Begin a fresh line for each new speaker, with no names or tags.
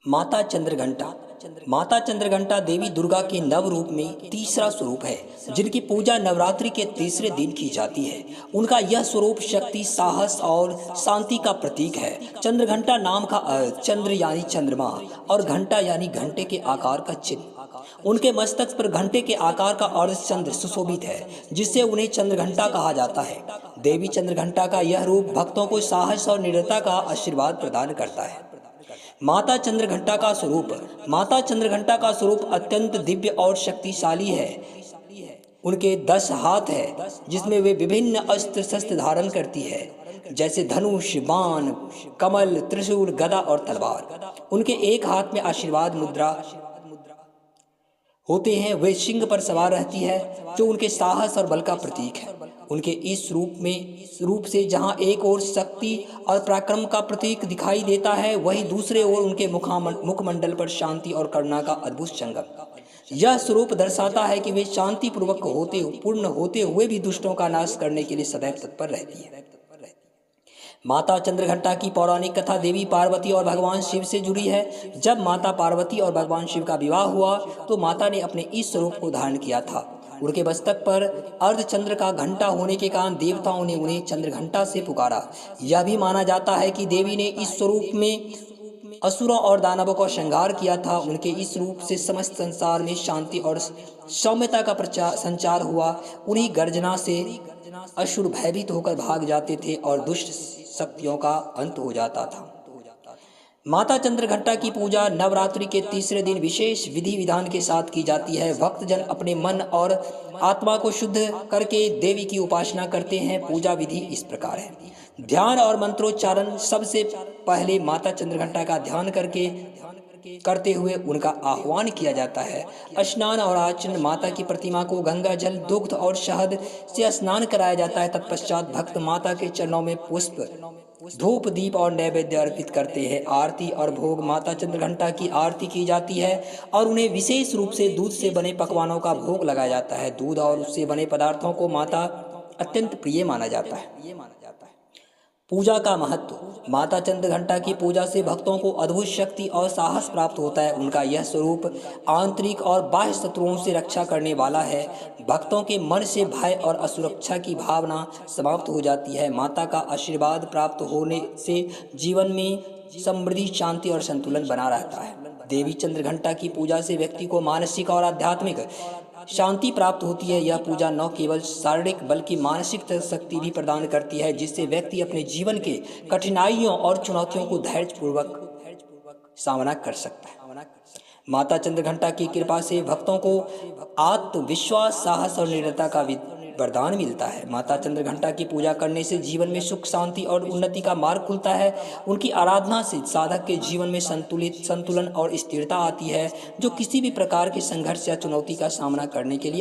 माता चंद्रघंटा। माता चंद्रघंटा देवी दुर्गा के नव रूप में तीसरा स्वरूप है, जिनकी पूजा नवरात्रि के तीसरे दिन की जाती है। उनका यह स्वरूप शक्ति, साहस और शांति का प्रतीक है। चंद्रघंटा नाम का अर्थ चंद्र यानी चंद्रमा और घंटा यानी घंटे के आकार का चिन्ह। उनके मस्तक पर घंटे के आकार का अर्धचंद्र सुशोभित है, जिससे उन्हें चंद्रघंटा कहा जाता है। देवी चंद्रघंटा का यह रूप भक्तों को साहस और निडरता का आशीर्वाद प्रदान करता है। माता चंद्रघंटा का स्वरूप। माता चंद्रघंटा का स्वरूप अत्यंत दिव्य और शक्तिशाली है। उनके 10 हाथ है, जिसमें वे विभिन्न अस्त्र शस्त्र धारण करती है, जैसे धनुष, बाण, कमल, त्रिशूल, गदा और तलवार। उनके एक हाथ में आशीर्वाद मुद्रा होते हैं। वे सिंह पर सवार रहती है, जो उनके साहस और बल का प्रतीक है। उनके इस रूप से जहां एक ओर शक्ति और पराक्रम का प्रतीक दिखाई देता है, वहीं दूसरे ओर उनके मुखमंडल पर शांति और करुणा का अद्भुत संगम। यह स्वरूप दर्शाता है कि वे शांतिपूर्वक पूर्ण होते हुए भी दुष्टों का नाश करने के लिए सदैव तत्पर रहती है। माता चंद्रघंटा की पौराणिक कथा देवी पार्वती और भगवान शिव से जुड़ी है। जब माता पार्वती और भगवान शिव का विवाह हुआ, तो माता ने अपने इस स्वरूप को धारण किया था। उनके मस्तक पर अर्धचंद्र का घंटा होने के कारण देवताओं ने उन्हें चंद्रघंटा से पुकारा। यह भी माना जाता है कि देवी ने इस स्वरूप में असुरों और दानवों का संहार किया था। उनके इस रूप से समस्त संसार में शांति और सौम्यता का संचार हुआ। उन्हीं गर्जना से असुर भयभीत होकर भाग जाते थे और दुष्ट शक्तियों का अंत हो जाता था। माता चंद्रघंटा की पूजा नवरात्रि के तीसरे दिन विशेष विधि विधान के साथ की जाती है। भक्तजन अपने मन और आत्मा को शुद्ध करके देवी की उपासना करते हैं। पूजा विधि इस प्रकार है। ध्यान और मंत्रोच्चारण। सबसे पहले माता चंद्रघंटा का ध्यान करते हुए उनका आह्वान किया जाता है। स्नान और आचरण। माता की प्रतिमा को गंगा जल, दुग्ध और शहद से स्नान कराया जाता है। तत्पश्चात भक्त माता के चरणों में पुष्प, धूप, दीप और नैवेद्य अर्पित करते हैं। आरती और भोग। माता चंद्रघंटा की आरती की जाती है और उन्हें विशेष रूप से दूध से बने पकवानों का भोग लगाया जाता है। दूध और उससे बने पदार्थों को माता अत्यंत प्रिय माना जाता है। पूजा का महत्व। माता चंद्रघंटा की पूजा से भक्तों को अद्भुत शक्ति और साहस प्राप्त होता है। उनका यह स्वरूप आंतरिक और बाह्य शत्रुओं से रक्षा करने वाला है। भक्तों के मन से भय और असुरक्षा की भावना समाप्त हो जाती है। माता का आशीर्वाद प्राप्त होने से जीवन में समृद्धि, शांति और संतुलन बना रहता है। देवी चंद्रघंटा की पूजा से व्यक्ति को मानसिक और आध्यात्मिक शांति प्राप्त होती है। यह पूजा न केवल शारीरिक बल्कि मानसिक शक्ति भी प्रदान करती है, जिससे व्यक्ति अपने जीवन के कठिनाइयों और चुनौतियों को धैर्यपूर्वक सामना कर सकता है। माता चंद्रघंटा की कृपा से भक्तों को आत्मविश्वास, साहस और निडरता का वरदान मिलता है। माता चंद्रघंटा की पूजा करने से जीवन में सुख, शांति और उन्नति का मार्ग खुलता है। उनकी आराधना से साधक के जीवन में संतुलन और स्थिरता आती है, जो किसी भी प्रकार के संघर्ष या चुनौती का सामना करने के लिए